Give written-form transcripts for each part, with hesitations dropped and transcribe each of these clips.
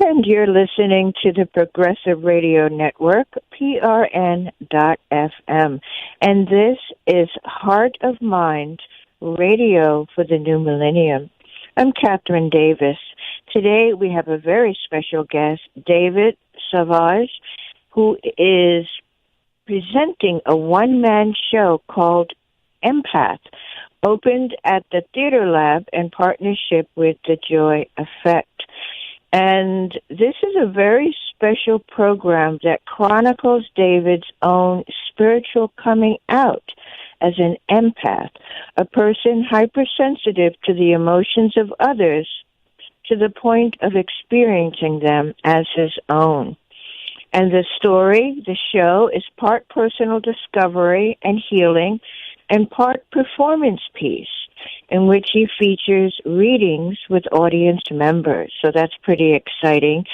And you're listening to the Progressive Radio Network, PRN.FM. And this is Heart of Mind, radio for the new millennium. I'm Kathryn Davis. Today we have a very special guest, David Savauge, who is presenting a one-man show called EMPATH, opened at the Theaterlab in partnership with the Joy Effect. And this is a very special program that chronicles David's own spiritual coming out as an empath, a person hypersensitive to the emotions of others to the point of experiencing them as his own. And the story, the show, is part personal discovery and healing and part performance piece, in which he features readings with audience members. So that's pretty exciting.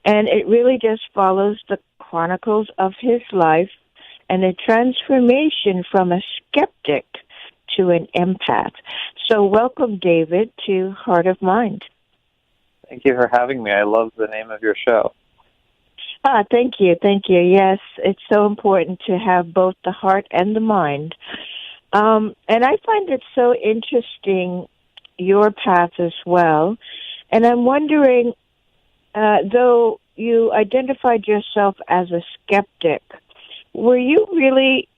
And it really just follows the chronicles of his life and a transformation from a skeptic to an empath. So welcome, David, to Heart of Mind. Thank you for having me. I love the name of your show. Thank you. Thank you. Yes, it's so important to have both the heart and the mind. And I find it so interesting, your path as well. And I'm wondering, though you identified yourself as a skeptic, were you really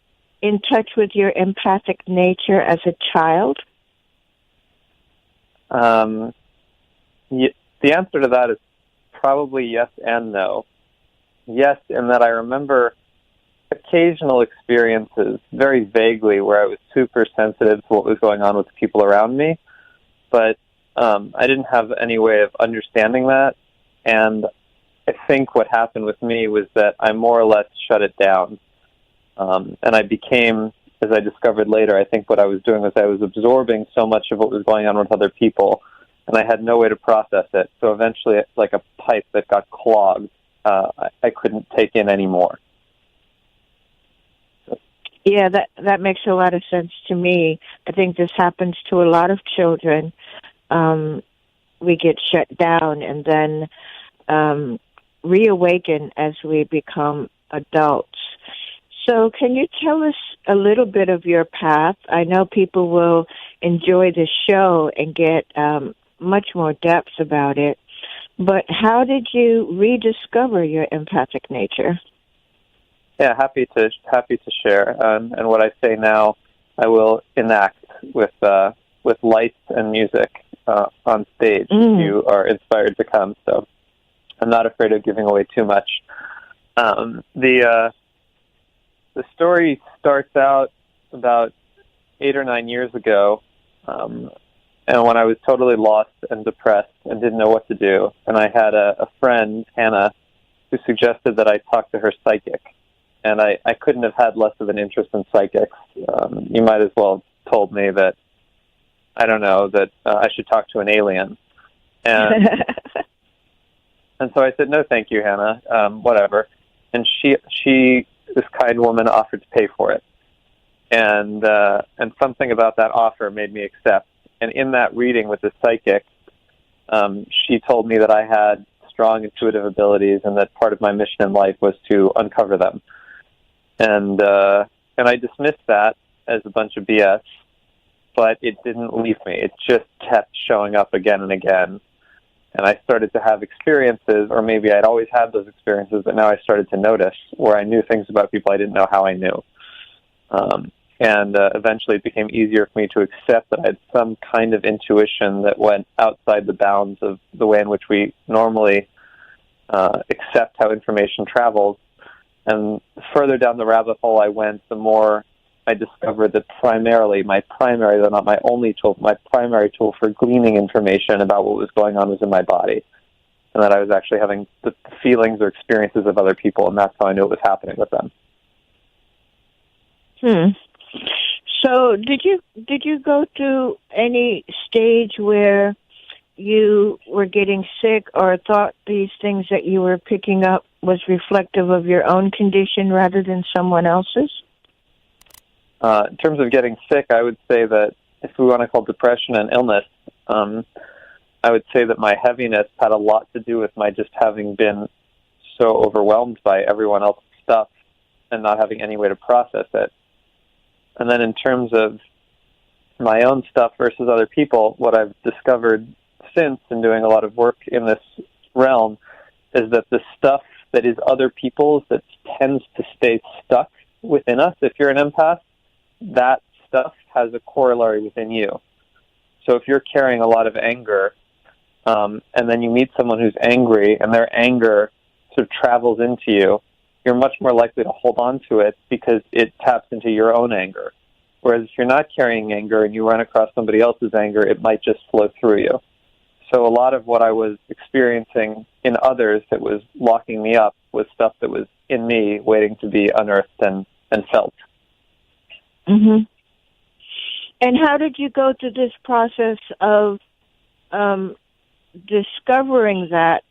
in touch with your empathic nature as a child? The answer to that is probably yes and no. Yes, in that I remember occasional experiences, very vaguely, where I was super sensitive to what was going on with the people around me, but I didn't have any way of understanding that, and I think what happened with me was that I more or less shut it down, and I became, as I discovered later, I think what I was doing was I was absorbing so much of what was going on with other people, and I had no way to process it, so eventually, like a pipe that got clogged, I couldn't take in anymore. Yeah, that makes a lot of sense to me. I think this happens to a lot of children. We get shut down and then reawaken as we become adults. So can you tell us a little bit of your path? I know people will enjoy the show and get much more depth about it. But how did you rediscover your empathic nature? Yeah, happy to share. And what I say now, I will enact with lights and music on stage. If you are inspired to come, so I'm not afraid of giving away too much. The story starts out about 8 or 9 years ago, and when I was totally lost and depressed and didn't know what to do. And I had a friend, Hannah, who suggested that I talk to her psychic. And I couldn't have had less of an interest in psychics. You might as well have told me that, I don't know, that I should talk to an alien. And and so I said, no, thank you, Hannah, whatever. And she, this kind woman, offered to pay for it. And something about that offer made me accept. And in that reading with the psychic, she told me that I had strong intuitive abilities and that part of my mission in life was to uncover them. And I dismissed that as a bunch of BS, but it didn't leave me. It just kept showing up again and again. And I started to have experiences, or maybe I'd always had those experiences, but now I started to notice where I knew things about people I didn't know how I knew. And eventually it became easier for me to accept that I had some kind of intuition that went outside the bounds of the way in which we normally accept how information travels. And further down the rabbit hole I went, the more I discovered that primarily, though not my only tool, my primary tool for gleaning information about what was going on was in my body. And that I was actually having the feelings or experiences of other people, and that's how I knew it was happening with them. So did you go through any stage where you were getting sick or thought these things that you were picking up was reflective of your own condition rather than someone else's? In terms of getting sick, I would say that if we want to call depression an illness, I I would say that my heaviness had a lot to do with my just having been so overwhelmed by everyone else's stuff and not having any way to process it. And then in terms of my own stuff versus other people, what I've discovered since in doing a lot of work in this realm is that the stuff that is other people's that tends to stay stuck within us, if you're an empath, that stuff has a corollary within you. So if you're carrying a lot of anger, and then you meet someone who's angry and their anger sort of travels into you, you're much more likely to hold on to it because it taps into your own anger. Whereas if you're not carrying anger and you run across somebody else's anger, it might just flow through you. So a lot of what I was experiencing in others that was locking me up was stuff that was in me waiting to be unearthed and felt. Mm-hmm. And how did you go through this process of discovering that,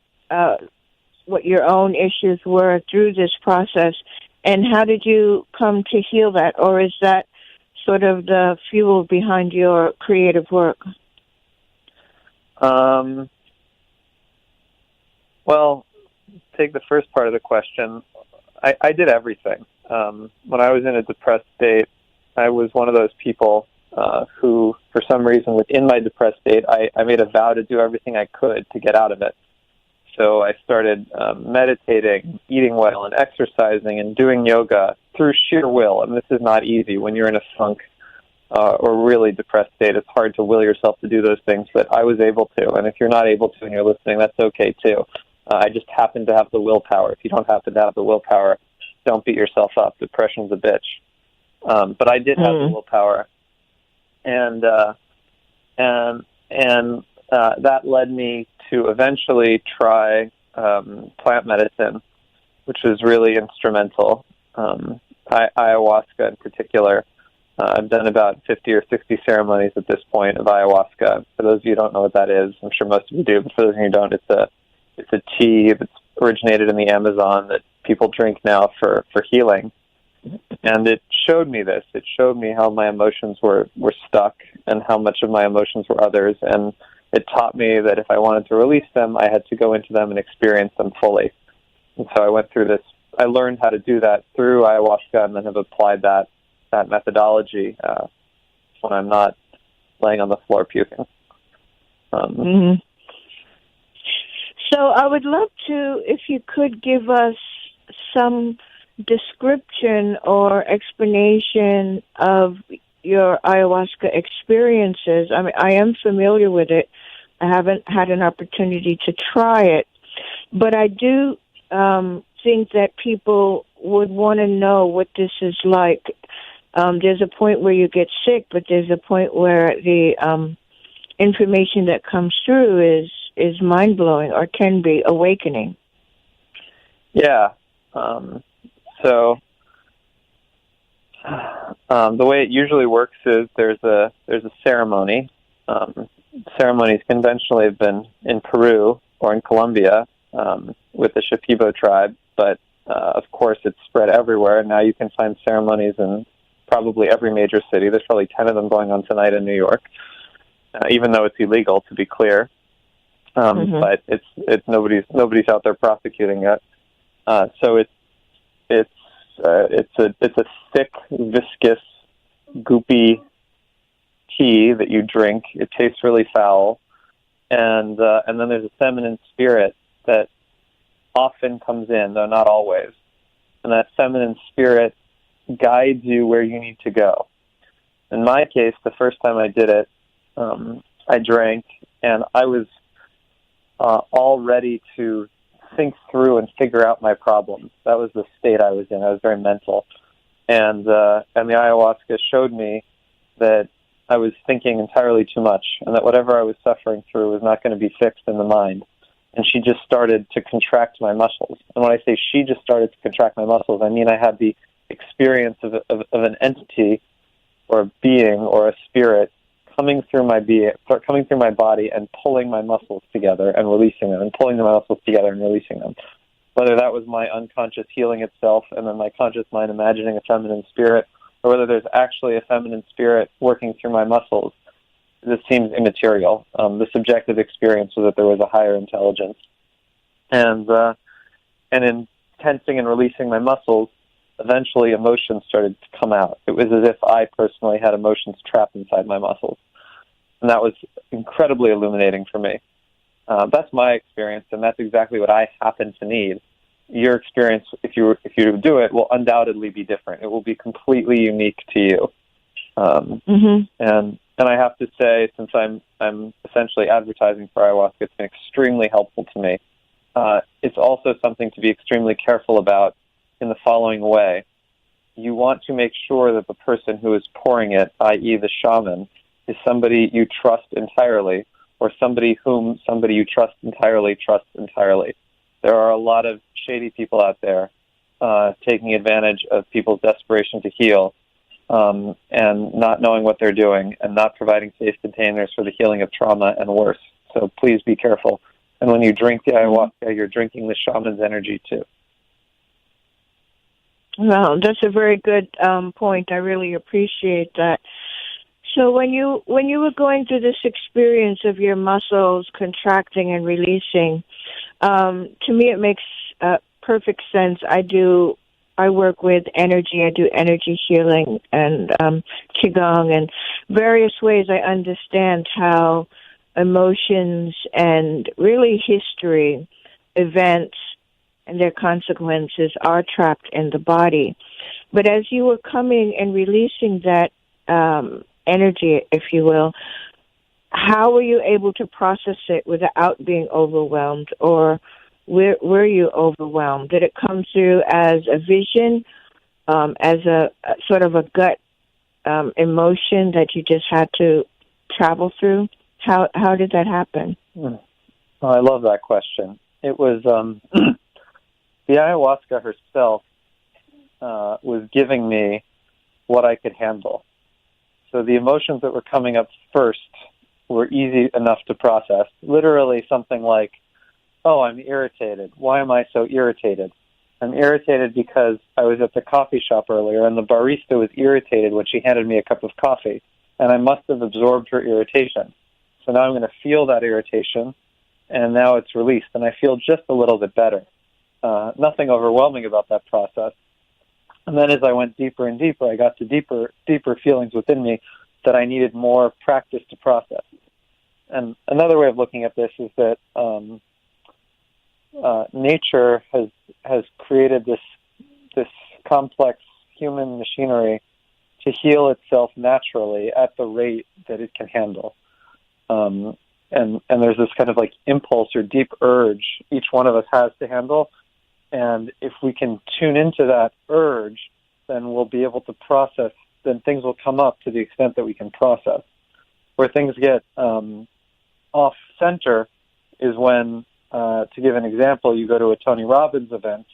what your own issues were through this process, and how did you come to heal that? Or is that sort of the fuel behind your creative work? Well, take the first part of the question. I did everything. When I was in a depressed state, I was one of those people who, for some reason, within my depressed state, I made a vow to do everything I could to get out of it. So I started meditating, eating well, and exercising, and doing yoga through sheer will. And this is not easy. When you're in a funk or really depressed state, it's hard to will yourself to do those things, but I was able to. And if you're not able to and you're listening, that's okay, too. I just happen to have the willpower. If you don't happen to have the willpower, don't beat yourself up. Depression's a bitch. But I did have the willpower. And that led me to eventually try plant medicine, which was really instrumental. Ayahuasca in particular. I've done about 50 or 60 ceremonies at this point of ayahuasca. For those of you who don't know what that is, I'm sure most of you do, but for those of you who don't, it's a tea that's originated in the Amazon that people drink now for healing. And it showed me this. It showed me how my emotions were stuck and how much of my emotions were others. And it taught me that if I wanted to release them, I had to go into them and experience them fully. And so I went through this. I learned how to do that through ayahuasca and then have applied that methodology when I'm not laying on the floor puking. So I would love to, if you could give us some description or explanation of your ayahuasca experiences. I mean, I am familiar with it. I haven't had an opportunity to try it, but I do think that people would want to know what this is like. There's a point where you get sick, but there's a point where the information that comes through is mind-blowing or can be awakening. Yeah. So the way it usually works is there's a ceremony. Ceremonies conventionally have been in Peru or in Colombia with the Shipibo tribe, but of course it's spread everywhere. Now you can find ceremonies in probably every major city. There's probably 10 of them going on tonight in New York, even though it's illegal, to be clear. But it's nobody's out there prosecuting it. So it's a thick, viscous, goopy tea that you drink. It tastes really foul, and then there's a feminine spirit that often comes in, though not always. And that feminine spirit guides you where you need to go. In my case, the first time I did it, I drank, and I was all ready to think through and figure out my problems. That was the state I was in. I was very mental. And the ayahuasca showed me that I was thinking entirely too much and that whatever I was suffering through was not going to be fixed in the mind. And she just started to contract my muscles. And when I say she just started to contract my muscles, I mean I had the experience of an entity or a being or a spirit coming through my body and pulling my muscles together and releasing them, and pulling my muscles together and releasing them. Whether that was my unconscious healing itself and then my conscious mind imagining a feminine spirit, or whether there's actually a feminine spirit working through my muscles, this seems immaterial. The subjective experience was that there was a higher intelligence. And in tensing and releasing my muscles, eventually emotions started to come out. It was as if I personally had emotions trapped inside my muscles. And that was incredibly illuminating for me. That's my experience, and that's exactly what I happen to need. Your experience, if you do it, will undoubtedly be different. It will be completely unique to you. And I have to say, since I'm essentially advertising for ayahuasca, it's been extremely helpful to me. It's also something to be extremely careful about in the following way. You want to make sure that the person who is pouring it, i.e. the shaman, is somebody you trust entirely, or somebody whom somebody you trust entirely trusts entirely. There are a lot of shady people out there taking advantage of people's desperation to heal and not knowing what they're doing and not providing safe containers for the healing of trauma and worse. So please be careful. And when you drink the ayahuasca, you're drinking the shaman's energy too. Well, that's a very good point. I really appreciate that. So when you were going through this experience of your muscles contracting and releasing, to me it makes perfect sense. I work with energy. I do energy healing and qigong and various ways. I understand how emotions and really history, events, and their consequences are trapped in the body. But as you were coming and releasing that energy, if you will, how were you able to process it without being overwhelmed, or were you overwhelmed? Did it come through as a vision, as a sort of a gut emotion that you just had to travel through? How did that happen? Oh, I love that question. It was the ayahuasca herself was giving me what I could handle. So the emotions that were coming up first were easy enough to process. Literally something like, oh, I'm irritated. Why am I so irritated? I'm irritated because I was at the coffee shop earlier and the barista was irritated when she handed me a cup of coffee, and I must have absorbed her irritation. So now I'm going to feel that irritation, and now it's released, and I feel just a little bit better. Nothing overwhelming about that process. And then as I went deeper and deeper, I got to deeper feelings within me that I needed more practice to process. And another way of looking at this is that nature has created this complex human machinery to heal itself naturally at the rate that it can handle. And there's this kind of like impulse or deep urge each one of us has to handle. And if we can tune into that urge, then we'll be able to process, then things will come up to the extent that we can process. Where things get off-center is when, to give an example, you go to a Tony Robbins event,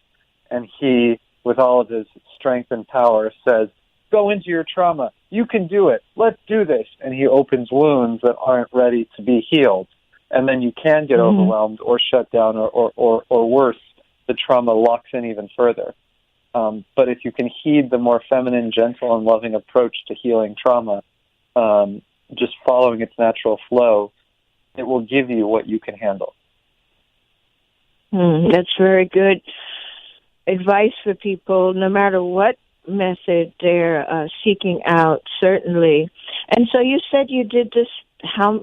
and he, with all of his strength and power, says, go into your trauma. You can do it. Let's do this. And he opens wounds that aren't ready to be healed. And then you can get overwhelmed or shut down or worse, the trauma locks in even further. But if you can heed the more feminine, gentle, and loving approach to healing trauma, just following its natural flow, it will give you what you can handle. That's very good advice for people, no matter what method they're seeking out, certainly. And so you said you did this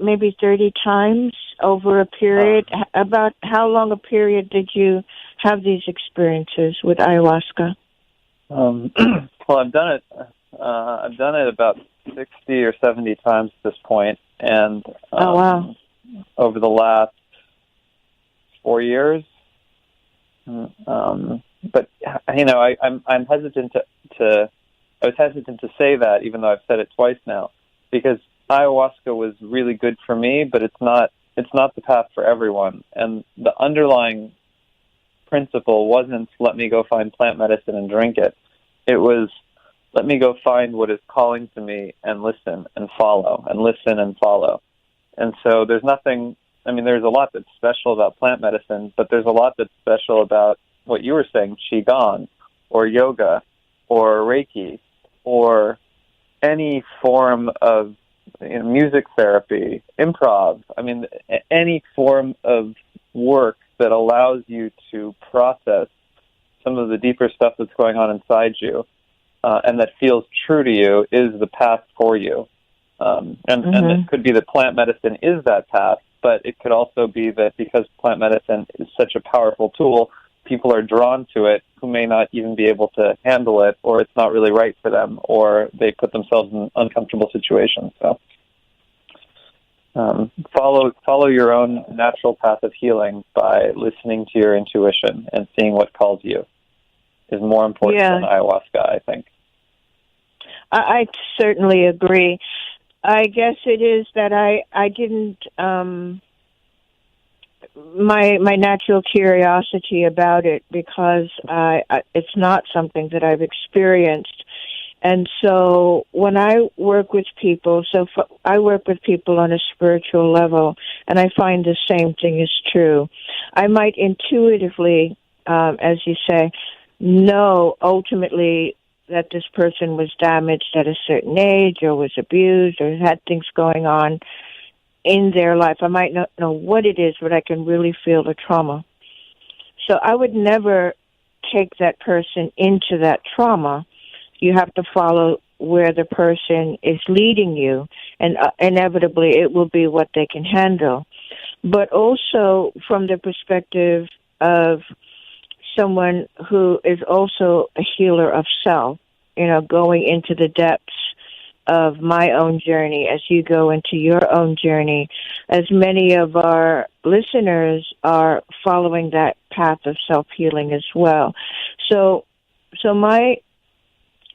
maybe 30 times over a period. About how long a period did you have these experiences with ayahuasca? Well, I've done it about 60 or 70 times at this point, and wow. Over the last 4 years. But I'm hesitant I was hesitant to say that, even though I've said it twice now, because ayahuasca was really good for me, but it's not the path for everyone. And the underlying principle wasn't let me go find plant medicine and drink it. It was let me go find what is calling to me and listen and follow and listen and follow. And so there's a lot that's special about plant medicine, but there's a lot that's special about what you were saying, Qigong or yoga or Reiki or any form of music therapy, improv. I mean, any form of work that allows you to process some of the deeper stuff that's going on inside you and that feels true to you is the path for you. And it could be that plant medicine is that path, but it could also be that because plant medicine is such a powerful tool, people are drawn to it who may not even be able to handle it, or it's not really right for them, or they put themselves in uncomfortable situations. So follow your own natural path of healing by listening to your intuition and seeing what calls you is more important than ayahuasca, I think. I certainly agree. I guess it is that I didn't, my natural curiosity about it, because it's not something that I've experienced. And so when I work with people, I work with people on a spiritual level, and I find the same thing is true. I might intuitively, as you say, know ultimately that this person was damaged at a certain age or was abused or had things going on in their life. I might not know what it is, but I can really feel the trauma. So I would never take that person into that trauma. You have to follow where the person is leading you, and inevitably it will be what they can handle. But also from the perspective of someone who is also a healer of self, going into the depths of my own journey as you go into your own journey, as many of our listeners are following that path of self-healing as well. So my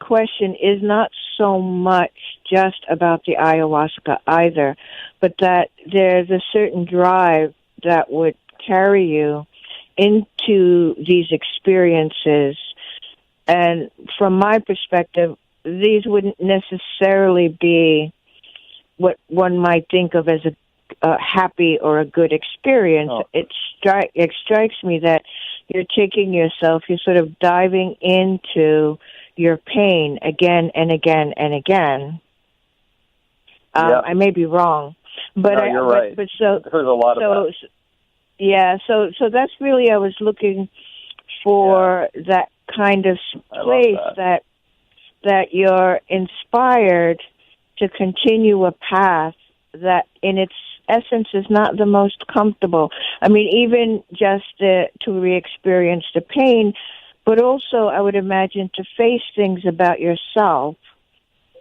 question is not so much just about the ayahuasca either, but that there's a certain drive that would carry you into these experiences. And from my perspective, these wouldn't necessarily be what one might think of as a happy or a good experience. Oh. It strikes me that you're taking yourself, you're sort of diving into your pain again and again and again. I may be wrong, but no, you're right. But so there's a lot of that. Yeah, so that's really, I was looking for that kind of place that you're inspired to continue a path that in its essence is not the most comfortable. I mean, even just to re-experience the pain, but also I would imagine to face things about yourself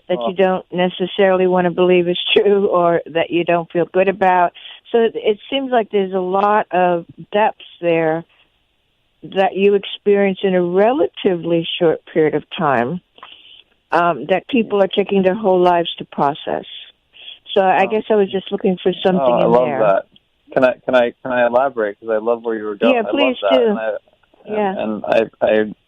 that you don't necessarily want to believe is true or that you don't feel good about. So it seems like there's a lot of depths there that you experience in a relatively short period of time that people are taking their whole lives to process. So I guess I was just looking for something in there. I love that. Can I elaborate? Because I love where you were going. Yeah, please do. And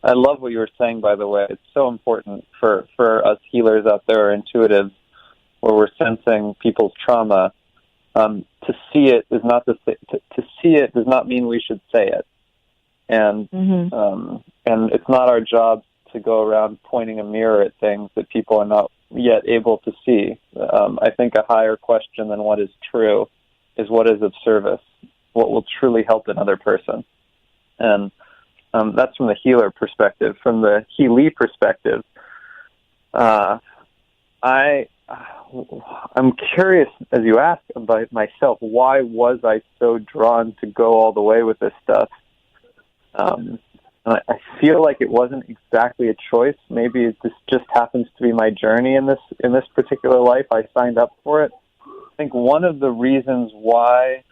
I love what you were saying, by the way. It's so important for us healers out there, or intuitives, where we're sensing people's trauma. To see it is not to see it does not mean we should say it, and it's not our job to go around pointing a mirror at things that people are not yet able to see. I think a higher question than what is true is what is of service, what will truly help another person, and that's from the healer perspective. From the healee perspective, I'm curious, as you ask, about myself. Why was I so drawn to go all the way with this stuff? I feel like it wasn't exactly a choice. Maybe this just happens to be my journey in this particular life. I signed up for it. I think one of the reasons why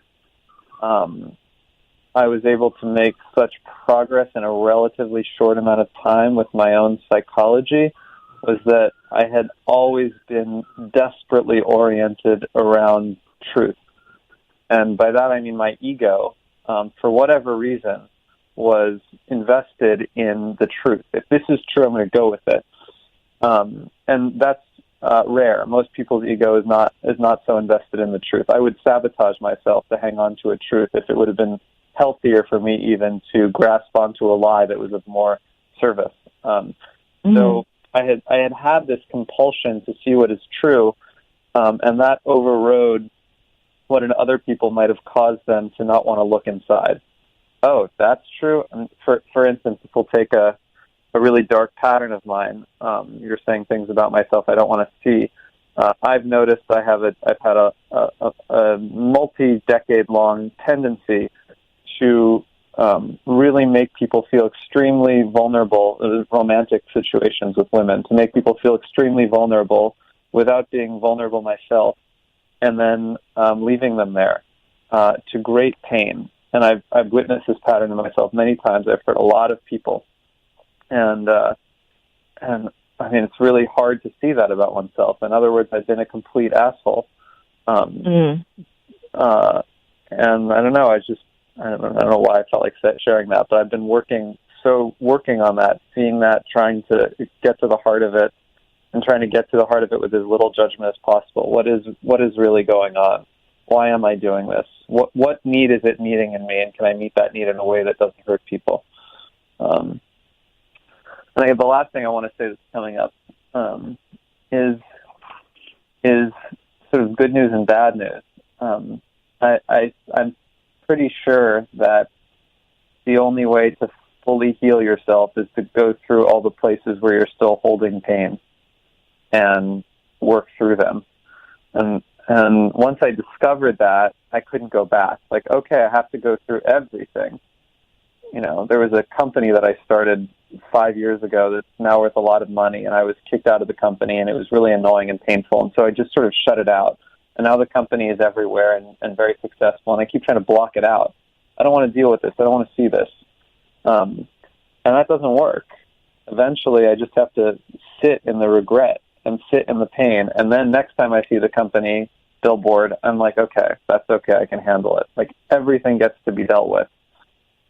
I was able to make such progress in a relatively short amount of time with my own psychology was that I had always been desperately oriented around truth. And by that I mean my ego, for whatever reason, was invested in the truth. If this is true, I'm going to go with it. And that's rare. Most people's ego is not so invested in the truth. I would sabotage myself to hang on to a truth if it would have been healthier for me even to grasp onto a lie that was of more service. So I had this compulsion to see what is true, And that overrode what in other people might have caused them to not want to look inside. Oh, that's true. And for instance, if we'll take a really dark pattern of mine, you're saying things about myself I don't want to see. I've noticed I've had a multi-decade-long tendency to really make people feel extremely vulnerable in romantic situations with women, to make people feel extremely vulnerable without being vulnerable myself, and then leaving them there to great pain. And I've witnessed this pattern in myself many times. I've heard a lot of people, and I mean, it's really hard to see that about oneself. In other words, I've been a complete asshole. And I don't know. I don't know why I felt like sharing that, but I've been working on that, seeing that, trying to get to the heart of it, and trying to get to the heart of it with as little judgment as possible. What is really going on? Why am I doing this? What need is it meeting in me, and can I meet that need in a way that doesn't hurt people? And I think the last thing I want to say that's coming up is sort of good news and bad news. I'm pretty sure that the only way to fully heal yourself is to go through all the places where you're still holding pain and work through them. And once I discovered that, I couldn't go back. Like, okay, I have to go through everything. You know, there was a company that I started 5 years ago that's now worth a lot of money, and I was kicked out of the company, and it was really annoying and painful, and so I just sort of shut it out. And now the company is everywhere and very successful, and I keep trying to block it out. I don't want to deal with this. I don't want to see this. And that doesn't work. Eventually, I just have to sit in the regret and sit in the pain, and then next time I see the company billboard, I'm like, okay, that's okay. I can handle it. Like, everything gets to be dealt with.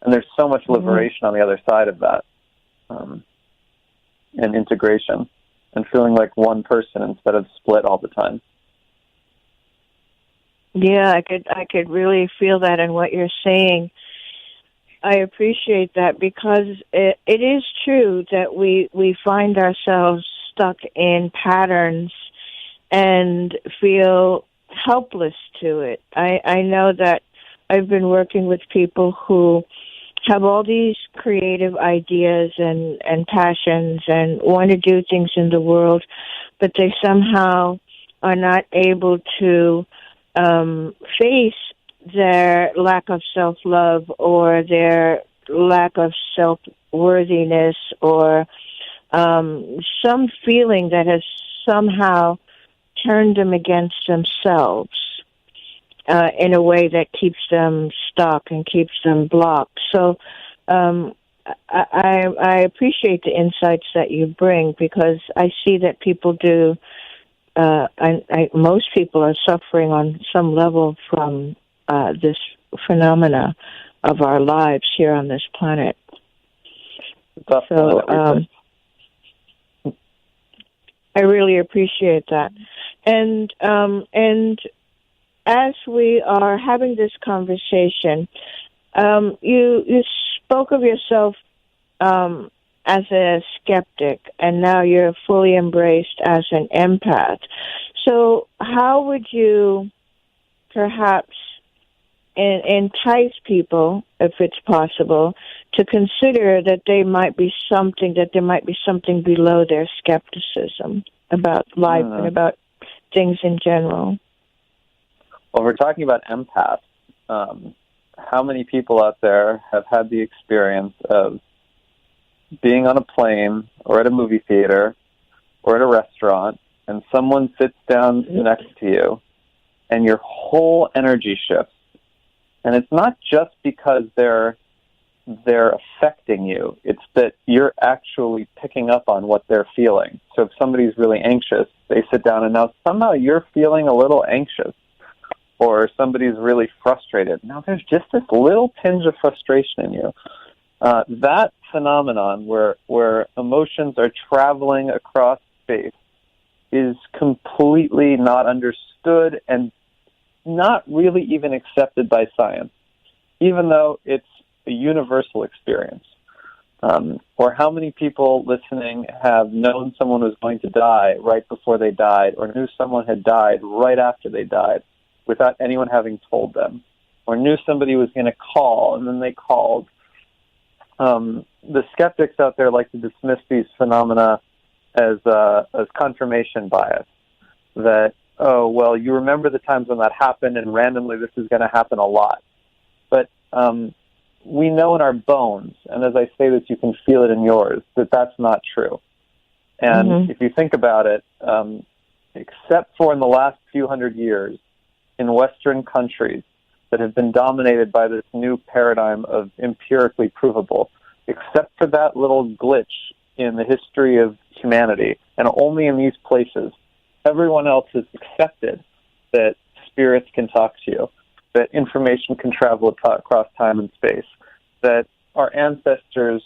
And there's so much liberation on the other side of that, and integration, and feeling like one person instead of split all the time. Yeah, I could really feel that in what you're saying. I appreciate that, because it is true that we find ourselves stuck in patterns and feel helpless to it. I know that I've been working with people who have all these creative ideas and passions and want to do things in the world, but they somehow are not able to face their lack of self-love or their lack of self-worthiness or some feeling that has somehow turned them against themselves in a way that keeps them stuck and keeps them blocked. So I appreciate the insights that you bring, because I see that people do, most people are suffering on some level from this phenomena of our lives here on this planet. So I really appreciate that. And as we are having this conversation, you spoke of yourself as a skeptic, and now you're fully embraced as an empath. So how would you perhaps entice people, if it's possible, to consider that there might be something below their skepticism about life and about things in general? Well, we're talking about empaths. How many people out there have had the experience of being on a plane or at a movie theater or at a restaurant, and someone sits down next to you, and your whole energy shifts? And it's not just because they're affecting you. It's that you're actually picking up on what they're feeling. So if somebody's really anxious, they sit down, and now somehow you're feeling a little anxious. Or somebody's really frustrated. Now there's just this little tinge of frustration in you. That phenomenon where emotions are traveling across space is completely not understood and not really even accepted by science, even though it's a universal experience. Or how many people listening have known someone was going to die right before they died, or knew someone had died right after they died without anyone having told them, or knew somebody was going to call and then they called. The skeptics out there like to dismiss these phenomena as confirmation bias, that, oh, well, you remember the times when that happened and randomly this is going to happen a lot. But we know in our bones, and as I say this, you can feel it in yours, that that's not true. And if you think about it, except for in the last few hundred years in Western countries that have been dominated by this new paradigm of empirically provable, except for that little glitch in the history of humanity, and only in these places, everyone else has accepted that spirits can talk to you, that information can travel across time and space, that our ancestors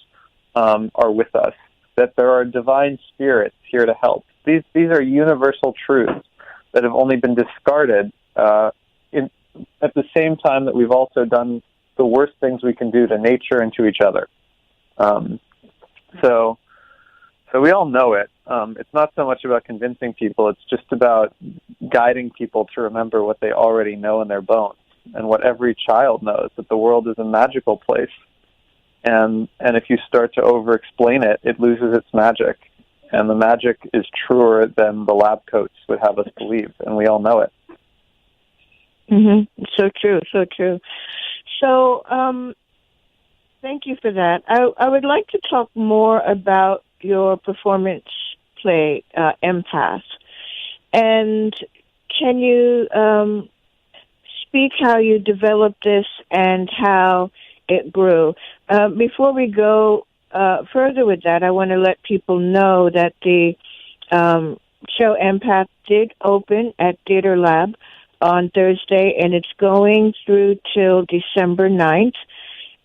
are with us, that there are divine spirits here to help. These are universal truths that have only been discarded at the same time that we've also done the worst things we can do to nature and to each other. So we all know it. It's not so much about convincing people. It's just about guiding people to remember what they already know in their bones, and what every child knows, that the world is a magical place. And if you start to over-explain it, it loses its magic. And the magic is truer than the lab coats would have us believe, and we all know it. So true, so true. So thank you for that. I would like to talk more about your performance play, EMPATH. And can you speak how you developed this and how it grew? Before we go further with that, I want to let people know that the show EMPATH did open at Theaterlab on Thursday, and it's going through till December 9th.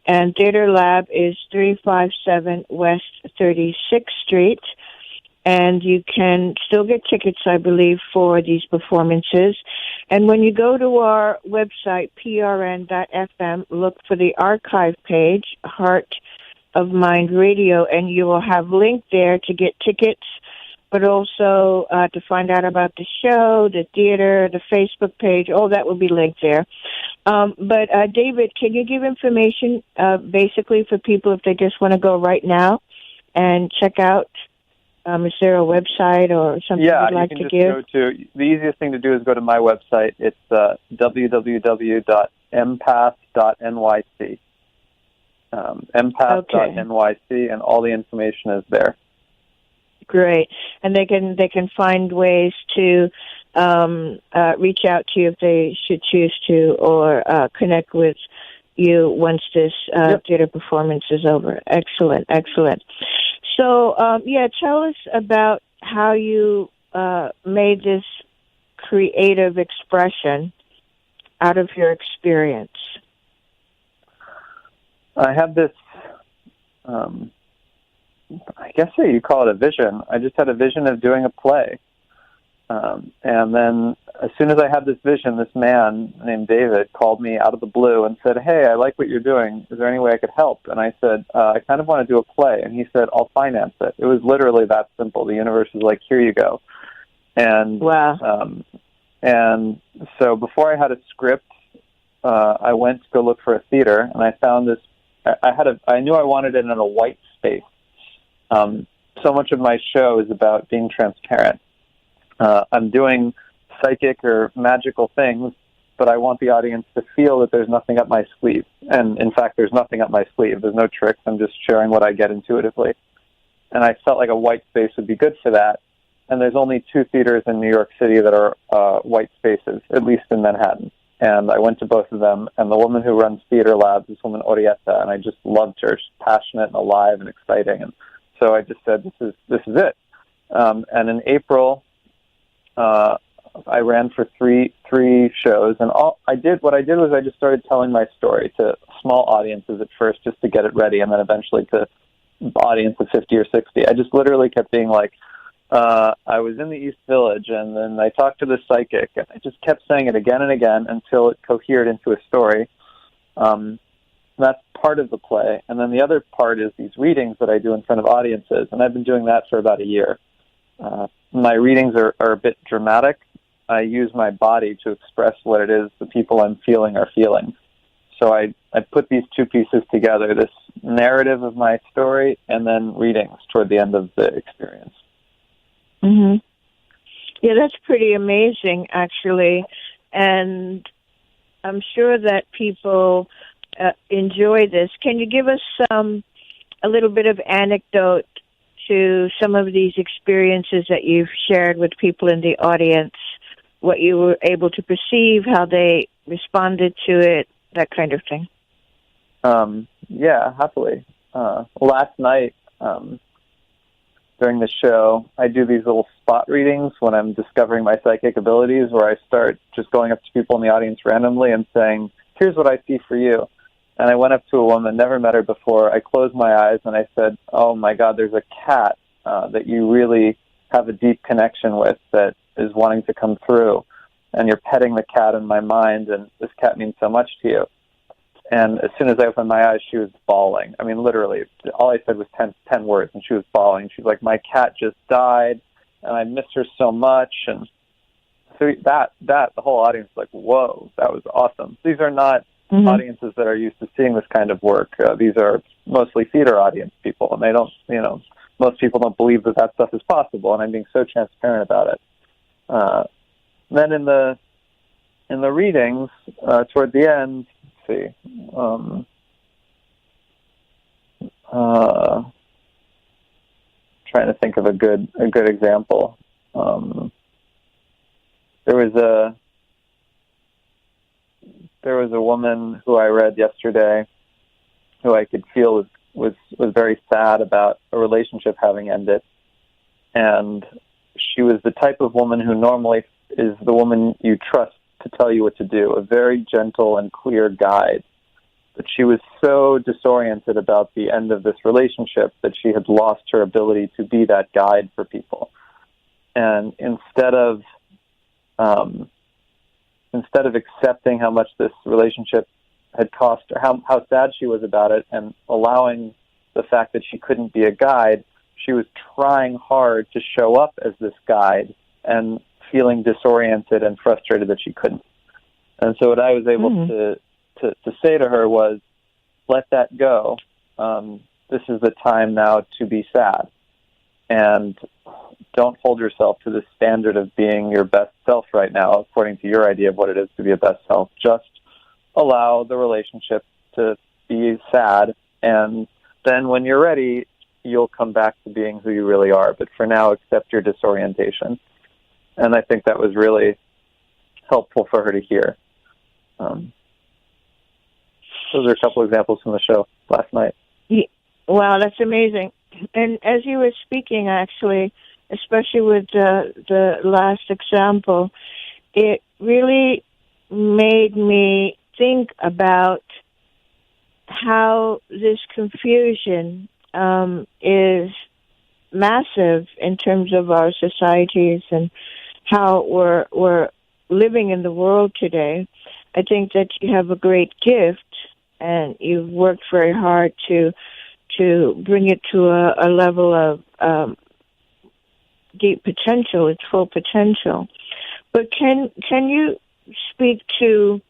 And Theaterlab is 357 West 36th Street. And you can still get tickets, I believe, for these performances. And when you go to our website, prn.fm, look for the archive page, Heart of Mind Radio, and you will have link there to get tickets, but also to find out about the show, the theater, the Facebook page. All that will be linked there. But David, can you give information basically for people if they just want to go right now and check out? Is there a website or something you'd like to give? Yeah, you can just go to, the easiest thing to do is go to my website. It's www.empath.nyc. Empath.nyc, and all the information is there. Great. And they can find ways to reach out to you if they should choose to, or connect with you once this theater performance is over. Excellent, excellent. So, tell us about how you made this creative expression out of your experience. I had this, I guess you call it a vision. I just had a vision of doing a play. And then as soon as I had this vision, this man named David called me out of the blue and said, "Hey, I like what you're doing. Is there any way I could help?" And I said, "I kind of want to do a play." And he said, "I'll finance it." It was literally that simple. The universe was like, "Here you go." And wow. And so before I had a script, I went to go look for a theater, and I found this. I knew I wanted it in a white space. So much of my show is about being transparent. I'm doing psychic or magical things, but I want the audience to feel that there's nothing up my sleeve. And in fact, there's nothing up my sleeve. There's no tricks. I'm just sharing what I get intuitively. And I felt like a white space would be good for that. And there's only 2 theaters in New York City that are white spaces, at least in Manhattan. And I went to both of them. And the woman who runs Theaterlab, this woman Orietta, and I just loved her. She's passionate and alive and exciting. And so I just said, this is it. And in April, I ran for three shows, and what I did was I just started telling my story to small audiences at first, just to get it ready, and then eventually to audience of 50 or 60. I just literally kept being like, I was in the East Village, and then I talked to the psychic, and I just kept saying it again and again until it cohered into a story. that's part of the play. And then the other part is these readings that I do in front of audiences, and I've been doing that for about a year. My readings are a bit dramatic. I use my body to express what it is the people I'm feeling are feeling. So I put these two pieces together, this narrative of my story and then readings toward the end of the experience. Mm-hmm. Yeah, that's pretty amazing, actually. And I'm sure that people enjoy this. Can you give us a little bit of anecdote to some of these experiences that you've shared with people in the audience, what you were able to perceive, how they responded to it, that kind of thing? Yeah, happily. Last night, during the show, I do these little spot readings when I'm discovering my psychic abilities, where I start just going up to people in the audience randomly and saying, here's what I see for you. And I went up to a woman, never met her before. I closed my eyes and I said, oh my God, there's a cat that you really have a deep connection with that is wanting to come through. And you're petting the cat in my mind, and this cat means so much to you. And as soon as I opened my eyes, she was bawling. I mean, literally, all I said was 10 words, and she was bawling. She's like, my cat just died, and I miss her so much. And so the whole audience was like, whoa, that was awesome. These are not audiences that are used to seeing this kind of work. These are mostly theater audience people, and they don't, most people don't believe that stuff is possible, and I'm being so transparent about it. Then in the readings, toward the end, let's see, trying to think of a good example. There was a woman who I read yesterday who I could feel was very sad about a relationship having ended, and she was the type of woman who normally is the woman you trust to tell you what to do, a very gentle and clear guide. But she was so disoriented about the end of this relationship that she had lost her ability to be that guide for people. And instead of accepting how much this relationship had cost her, how sad she was about it, and allowing the fact that she couldn't be a guide, she was trying hard to show up as this guide and feeling disoriented and frustrated that she couldn't. And so what I was able to say to her was, let that go. This is the time now to be sad. And don't hold yourself to the standard of being your best self right now, according to your idea of what it is to be a best self. Just allow the relationship to be sad, and then when you're ready, you'll come back to being who you really are. But for now, accept your disorientation. And I think that was really helpful for her to hear. Those are a couple examples from the show last night. Yeah. Wow, that's amazing. And as you were speaking, actually, especially with the last example, it really made me think about how this confusion is massive in terms of our societies and how we're living in the world today. I think that you have a great gift, and you've worked very hard to bring it to a level of deep potential, its full potential. But can you speak to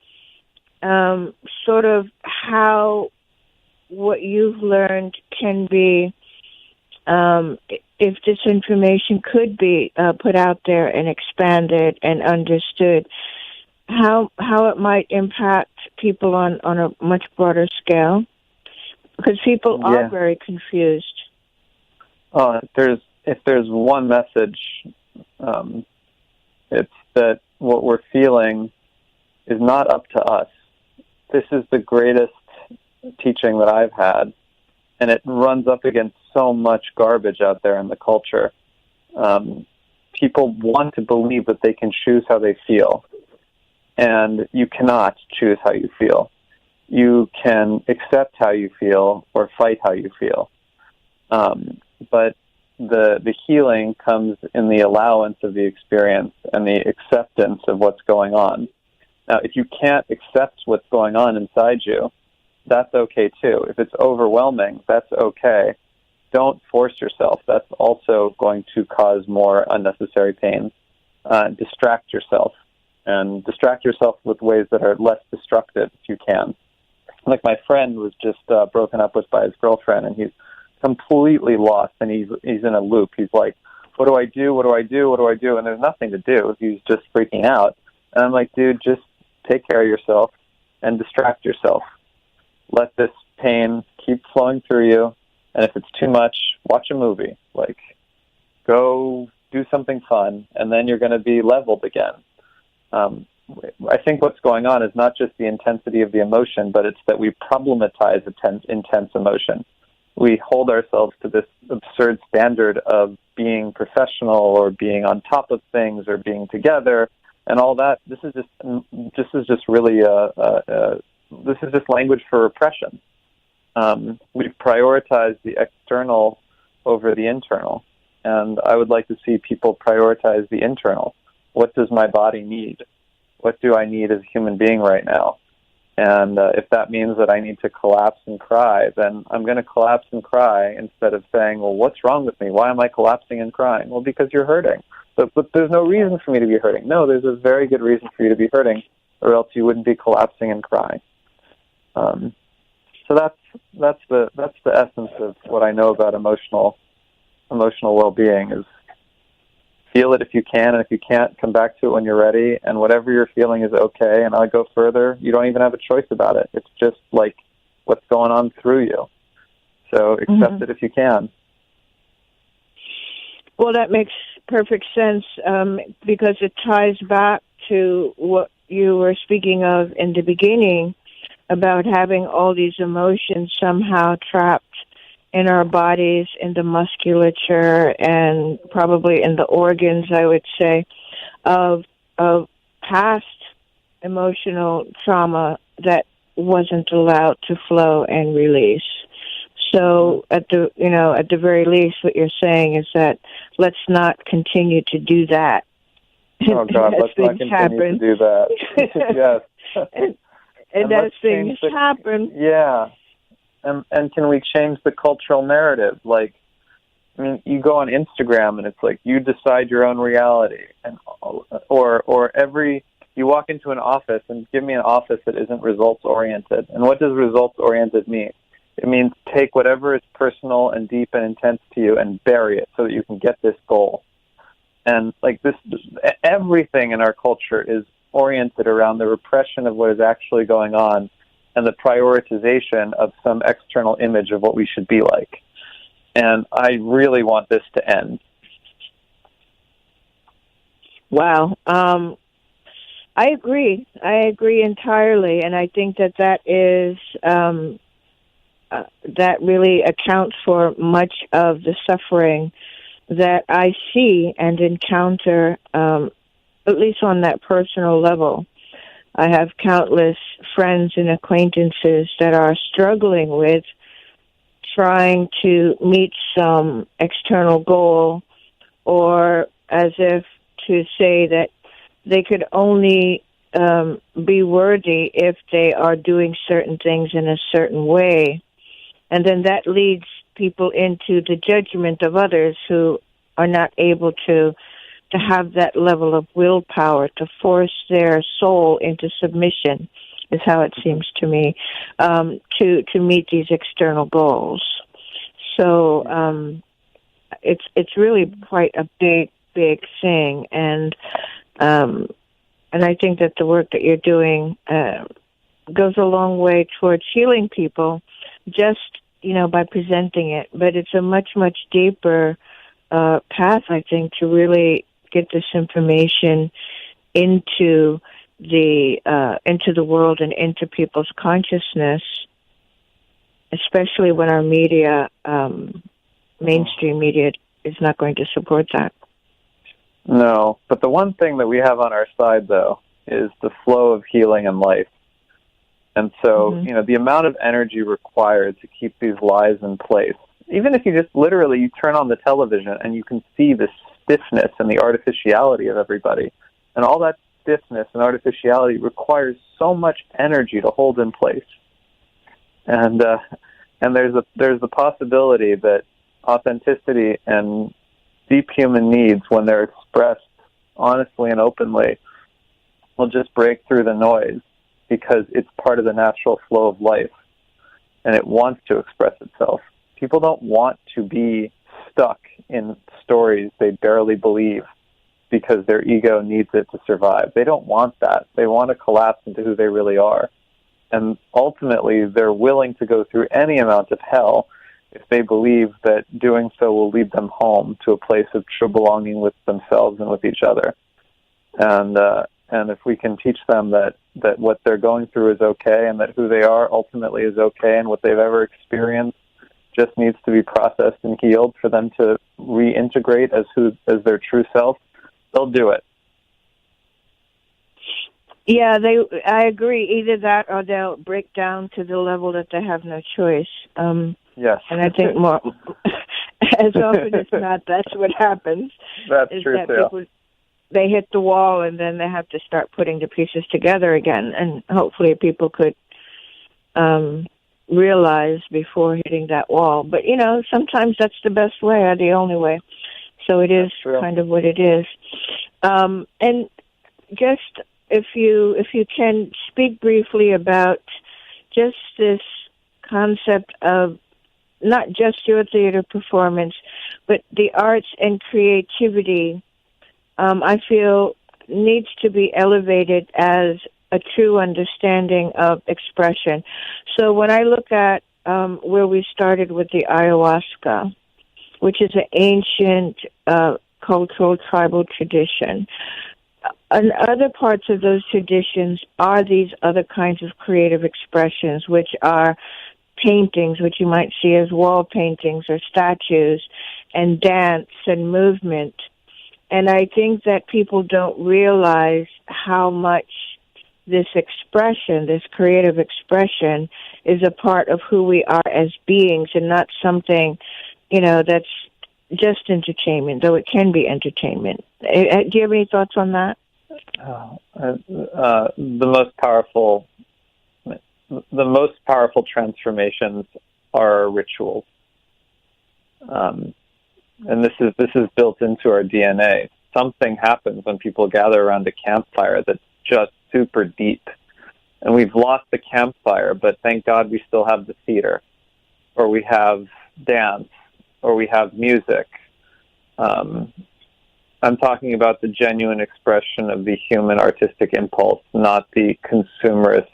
sort of how what you've learned can be, if this information could be put out there and expanded and understood, how it might impact people on a much broader scale? Because people are very confused. If there's one message, it's that what we're feeling is not up to us. This is the greatest teaching that I've had, and it runs up against so much garbage out there in the culture. People want to believe that they can choose how they feel, and you cannot choose how you feel. You can accept how you feel or fight how you feel. But the healing comes in the allowance of the experience and the acceptance of what's going on. Now, if you can't accept what's going on inside you, that's okay too. If it's overwhelming, that's okay. Don't force yourself. That's also going to cause more unnecessary pain. Distract yourself, and distract yourself with ways that are less destructive if you can. Like my friend was just broken up with by his girlfriend, and he's completely lost, and he's in a loop. He's like, what do I do? What do I do? What do I do? And there's nothing to do. He's just freaking out. And I'm like, dude, just take care of yourself and distract yourself. Let this pain keep flowing through you. And if it's too much, watch a movie. Like, go do something fun, and then you're going to be leveled again. I think what's going on is not just the intensity of the emotion, but it's that we problematize intense emotion. We hold ourselves to this absurd standard of being professional or being on top of things or being together and all that. This is just really this is just language for repression. We've prioritized the external over the internal, and I would like to see people prioritize the internal. What does my body need? What do I need as a human being right now? And if that means that I need to collapse and cry, then I'm going to collapse and cry instead of saying, well, what's wrong with me? Why am I collapsing and crying? Well, because you're hurting. But there's no reason for me to be hurting. No, there's a very good reason for you to be hurting, or else you wouldn't be collapsing and crying. So that's the essence of what I know about emotional well-being is feel it if you can, and if you can't, come back to it when you're ready, and whatever you're feeling is okay, and I'll go further. You don't even have a choice about it. It's just like what's going on through you. So accept it if you can. Well, that makes perfect sense because it ties back to what you were speaking of in the beginning about having all these emotions somehow trapped in our bodies, in the musculature, and probably in the organs, I would say, of past emotional trauma that wasn't allowed to flow and release. So at the very least, what you're saying is that let's not continue to do that. Oh God, let's not continue to do that. Yes. And as things happen. Yeah. And can we change the cultural narrative? Like, I mean, you go on Instagram and it's like you decide your own reality, and you walk into an office and give me an office that isn't results oriented. And what does results oriented mean? It means take whatever is personal and deep and intense to you and bury it so that you can get this goal. And like this, everything in our culture is oriented around the repression of what is actually going on and the prioritization of some external image of what we should be like. And I really want this to end. Wow. I agree. I agree entirely. And I think that is, that really accounts for much of the suffering that I see and encounter, at least on that personal level. I have countless friends and acquaintances that are struggling with trying to meet some external goal, or as if to say that they could only be worthy if they are doing certain things in a certain way. And then that leads people into the judgment of others who are not able to have that level of willpower to force their soul into submission, is how it seems to me, to meet these external goals. So it's really quite a big thing, and I think that the work that you're doing goes a long way towards healing people, just by presenting it. But it's a much deeper path, I think, to really get this information into the world and into people's consciousness, especially when our media, mainstream media, is not going to support that. No, but the one thing that we have on our side, though, is the flow of healing and life. And so, the amount of energy required to keep these lies in place, even if you just literally you turn on the television and you can see the stiffness and the artificiality of everybody, and all that stiffness and artificiality requires so much energy to hold in place. And there's a possibility that authenticity and deep human needs, when they're expressed honestly and openly, will just break through the noise, because it's part of the natural flow of life, and it wants to express itself. People don't want to be stuck in stories they barely believe because their ego needs it to survive. They don't want that. They want to collapse into who they really are. And ultimately, they're willing to go through any amount of hell if they believe that doing so will lead them home to a place of true belonging with themselves and with each other. And if we can teach them that what they're going through is okay, and that who they are ultimately is okay, and what they've ever experienced just needs to be processed and healed for them to reintegrate as their true self, they'll do it. Yeah, I agree. Either that, or they'll break down to the level that they have no choice. Yes. And I think more, as often as not, that's what happens. That's true, that too. People, they hit the wall, and then they have to start putting the pieces together again. And hopefully people could realize before hitting that wall. But, sometimes that's the best way, or the only way. So it is kind of what it is. And just if you can speak briefly about just this concept of not just your theater performance, but the arts and creativity, I feel needs to be elevated as a true understanding of expression. So when I look at where we started with the ayahuasca, which is an ancient cultural tribal tradition, and other parts of those traditions are these other kinds of creative expressions, which are paintings, which you might see as wall paintings or statues, and dance and movement. And I think that people don't realize how much this expression, this creative expression, is a part of who we are as beings, and not something, that's just entertainment, though it can be entertainment. Do you have any thoughts on that? The most powerful transformations are rituals, and this is built into our DNA. Something happens when people gather around a campfire that's just super deep, and we've lost the campfire, but thank God we still have the theater, or we have dance, or we have music. I'm talking about the genuine expression of the human artistic impulse, not the consumerist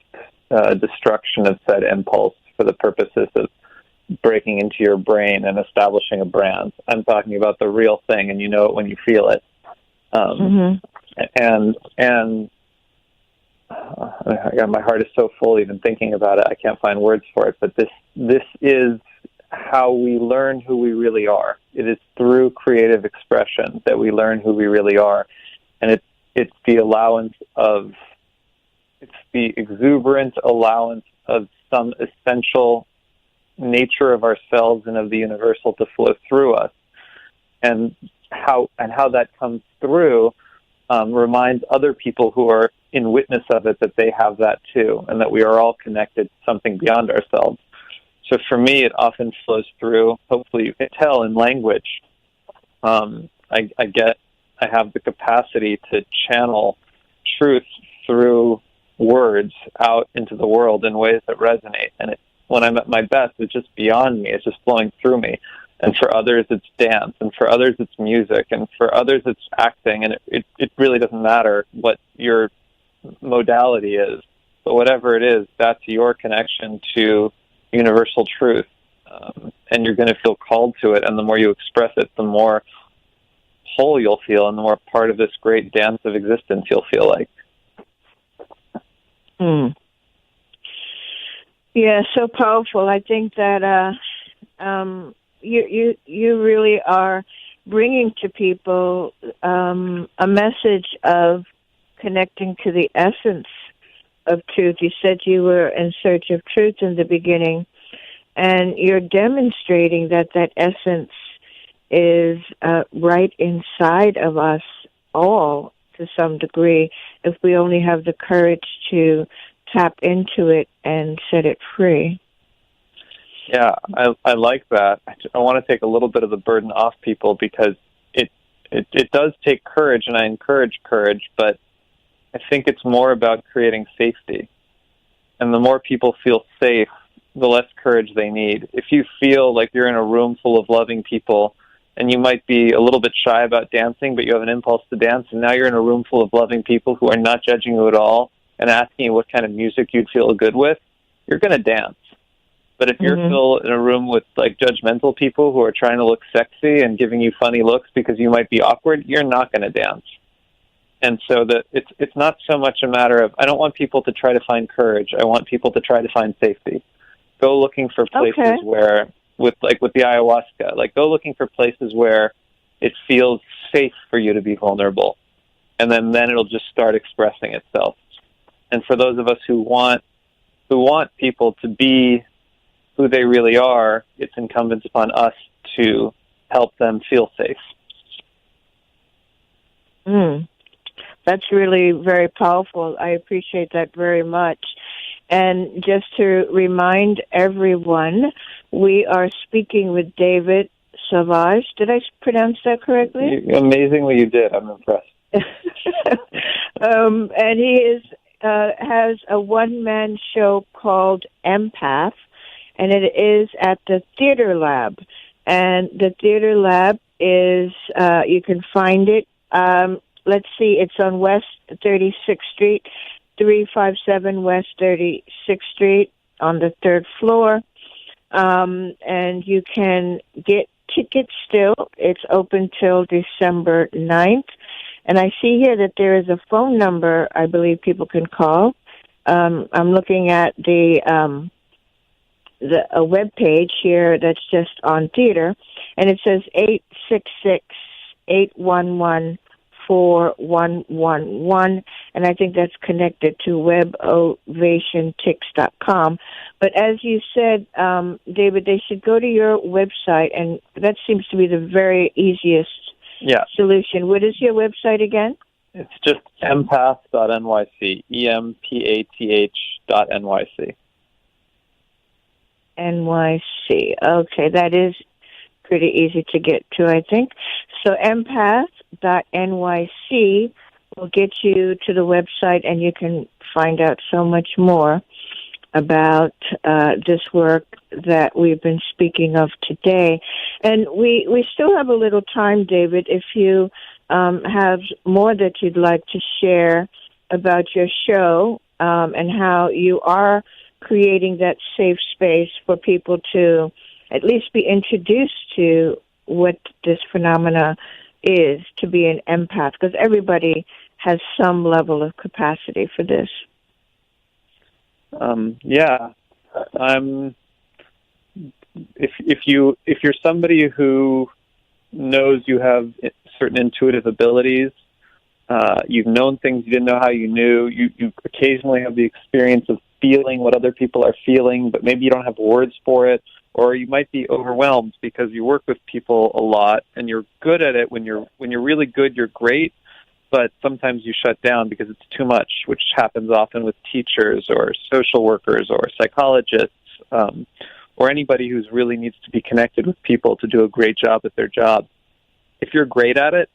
destruction of said impulse for the purposes of breaking into your brain and establishing a brand. I'm talking about the real thing, and you know it when you feel it. And my heart is so full even thinking about it. I can't find words for it, but this is how we learn who we really are. It is through creative expression that we learn who we really are. And it's the exuberant allowance of some essential nature of ourselves and of the universal to flow through us. And how that comes through reminds other people who are in witness of it that they have that too, and that we are all connected to something beyond ourselves. So for me, it often flows through, hopefully you can tell in language. I have the capacity to channel truth through words out into the world in ways that resonate. And when I'm at my best, it's just beyond me. It's just flowing through me. And for others, it's dance. And for others, it's music. And for others, it's acting. And it really doesn't matter what your modality is. But whatever it is, that's your connection to universal truth, and you're going to feel called to it, and the more you express it, the more whole you'll feel, and the more part of this great dance of existence you'll feel like. Yeah, so powerful. I think that you really are bringing to people a message of connecting to the essence of truth. You said you were in search of truth in the beginning, and you're demonstrating that essence is right inside of us all to some degree, if we only have the courage to tap into it and set it free. Yeah, I like that. I want to take a little bit of the burden off people because it does take courage, and I encourage courage, but I think it's more about creating safety. And the more people feel safe, the less courage they need. If you feel like you're in a room full of loving people and you might be a little bit shy about dancing, but you have an impulse to dance, and now you're in a room full of loving people who are not judging you at all and asking you what kind of music you'd feel good with, you're going to dance. But if you're still in a room with like judgmental people who are trying to look sexy and giving you funny looks because you might be awkward, you're not going to dance. And so it's not so much a matter of, I don't want people to try to find courage. I want people to try to find safety. Go looking for places where, with the ayahuasca, like go looking for places where it feels safe for you to be vulnerable. And then it'll just start expressing itself. And for those of us who want people to be who they really are, it's incumbent upon us to help them feel safe. That's really very powerful. I appreciate that very much. And just to remind everyone, we are speaking with David Savauge. Did I pronounce that correctly? Amazingly, you did. I'm impressed. And he has a one-man show called EMPATH, and it is at the Theaterlab. And the Theaterlab is, you can find it, let's see, it's on West 36th Street, 357 West 36th Street on the third floor. And you can get tickets still. It's open till December 9th. And I see here that there is a phone number I believe people can call. I'm looking at a web page here that's just on theater, and it says 866-811-4111, and I think that's connected to webovationtix.com. But as you said, David, they should go to your website, and that seems to be the very easiest solution. What is your website again? It's just empath.nyc, EMPATH.NYC. NYC. Okay, that is pretty easy to get to, I think. So empath.nyc will get you to the website, and you can find out so much more about this work that we've been speaking of today. And we still have a little time, David, if you have more that you'd like to share about your show and how you are creating that safe space for people to at least be introduced to what this phenomena is, to be an empath, because everybody has some level of capacity for this. If you're somebody who knows you have certain intuitive abilities, you've known things you didn't know how you knew, you occasionally have the experience of feeling what other people are feeling, but maybe you don't have words for it, or you might be overwhelmed because you work with people a lot and you're good at it. When you're really good, you're great, but sometimes you shut down because it's too much, which happens often with teachers or social workers or psychologists, or anybody who really needs to be connected with people to do a great job at their job. If you're great at it,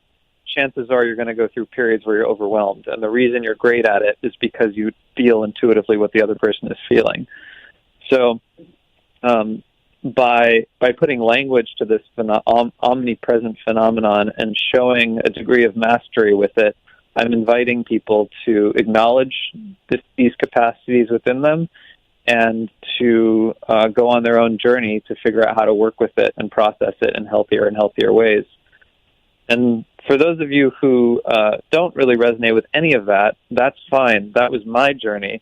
chances are you're going to go through periods where you're overwhelmed. And the reason you're great at it is because you feel intuitively what the other person is feeling. So by putting language to this omnipresent phenomenon and showing a degree of mastery with it, I'm inviting people to acknowledge these capacities within them and to go on their own journey to figure out how to work with it and process it in healthier and healthier ways. And for those of you who don't really resonate with any of that, that's fine. That was my journey.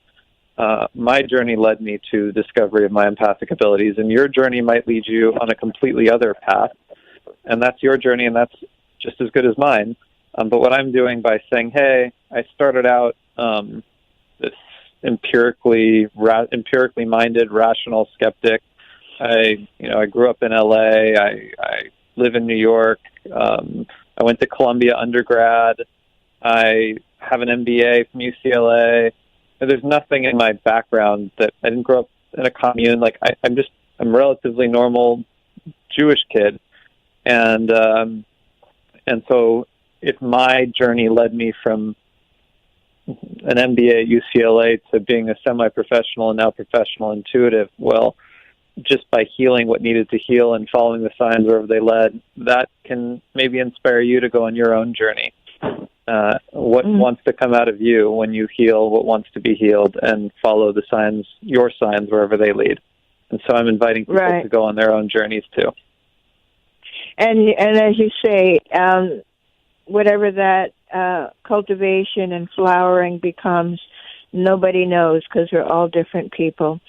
My journey led me to discovery of my empathic abilities, and your journey might lead you on a completely other path, and that's your journey, and that's just as good as mine. But what I'm doing by saying, hey, I started out this empirically minded, rational skeptic. I grew up in LA. I live in New York. I went to Columbia undergrad. I have an MBA from UCLA. There's nothing in my background that I didn't grow up in a commune. Like I'm I'm a relatively normal Jewish kid, and so if my journey led me from an MBA at UCLA to being a semi-professional and now professional intuitive, well, just by healing what needed to heal and following the signs wherever they led, that can maybe inspire you to go on your own journey. What wants to come out of you when you heal what wants to be healed, and follow the signs, your signs, wherever they lead. And so I'm inviting people to go on their own journeys too. And as you say, whatever that cultivation and flowering becomes, nobody knows, because we're all different people.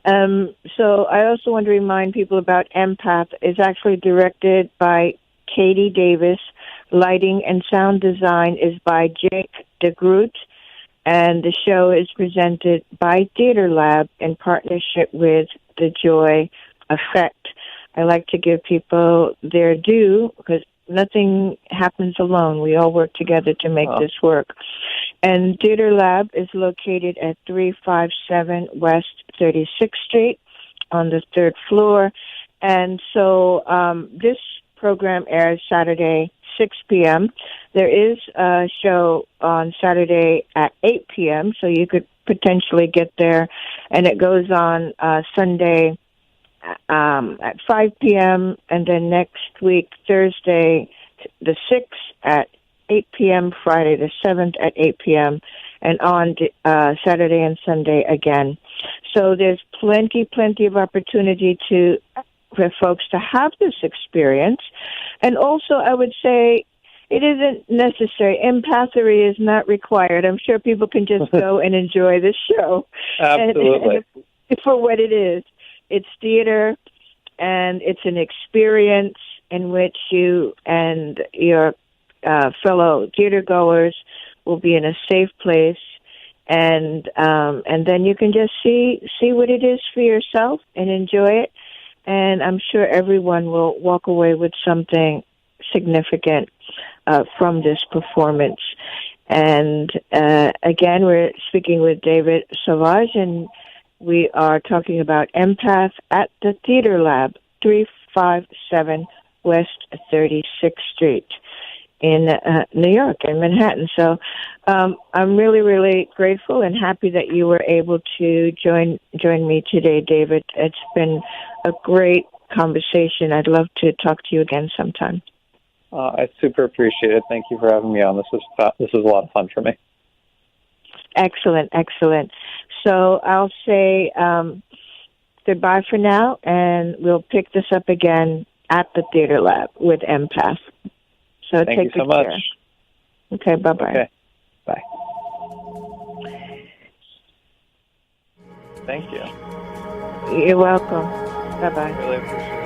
So I also want to remind people about EMPATH. It's actually directed by Kathryn Davis. Lighting and sound design is by Jake DeGroot. And the show is presented by Theaterlab in partnership with The Joy Effect. I like to give people their due, because nothing happens alone. We all work together to make this work. And Theaterlab is located at 357 West 36th Street on the 3rd floor. And so this program airs Saturday, 6 p.m. There is a show on Saturday at 8 p.m., so you could potentially get there. And it goes on Sunday at 5 p.m., and then next week, Thursday the 6th at 8 p.m., Friday the 7th at 8 p.m., and on Saturday and Sunday again. So there's plenty of opportunity for folks to have this experience. And also, I would say, it isn't necessary. Empathy is not required. I'm sure people can just go and enjoy this show. Absolutely. And for what it is. It's theater, and it's an experience in which you and your fellow theater goers will be in a safe place, and then you can just see what it is for yourself and enjoy it. And I'm sure everyone will walk away with something significant from this performance. And again, we're speaking with David Sauvage, and we are talking about EMPATH at the Theaterlab, 357 West 36th Street in New York, in Manhattan. So I'm really, really grateful and happy that you were able to join me today, David. It's been a great conversation. I'd love to talk to you again sometime. I super appreciate it. Thank you for having me on. This was a lot of fun for me. Excellent. So I'll say goodbye for now, and we'll pick this up again at the Theaterlab with EMPATH. So Thank you so much. Care. Okay, bye-bye. Okay, bye. Thank you. You're welcome. Bye-bye. Really appreciate it.